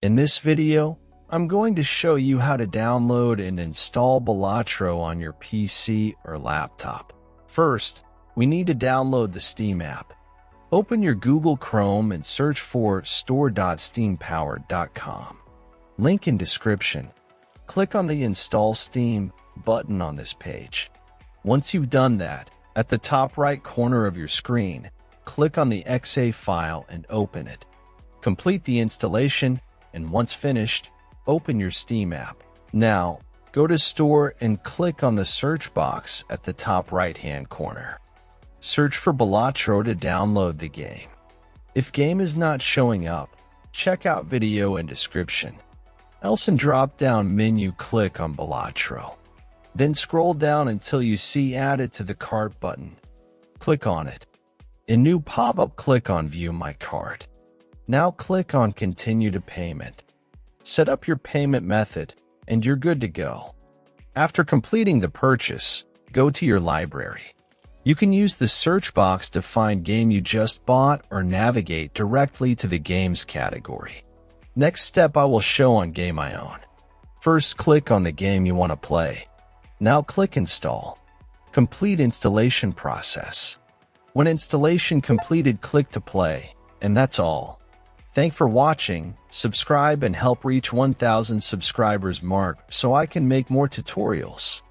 In this video, I'm going to show you how to download and install Balatro on your PC or laptop. First, we need to download the Steam app. Open your Google Chrome and search for store.steampowered.com. Link in description. Click on the Install Steam button on this page. Once you've done that, at the top right corner of your screen, click on the .exe file and open it. Complete the installation, and once finished, open your Steam app. Now, go to Store and click on the search box at the top right-hand corner. Search for Balatro to download the game. If game is not showing up, check out video in description. Else in drop-down menu, click on Balatro. Then scroll down until you see Add it to the cart button. Click on it. In new pop-up, click on View My Cart. Now click on Continue to Payment. Set up your payment method, and you're good to go. After completing the purchase, go to your library. You can use the search box to find game you just bought or navigate directly to the games category. Next step I will show on Game I Own. First, click on the game you want to play. Now click Install. Complete installation process. When installation completed, click to play, and that's all. Thanks for watching. Subscribe and help reach 1,000 subscribers mark so I can make more tutorials.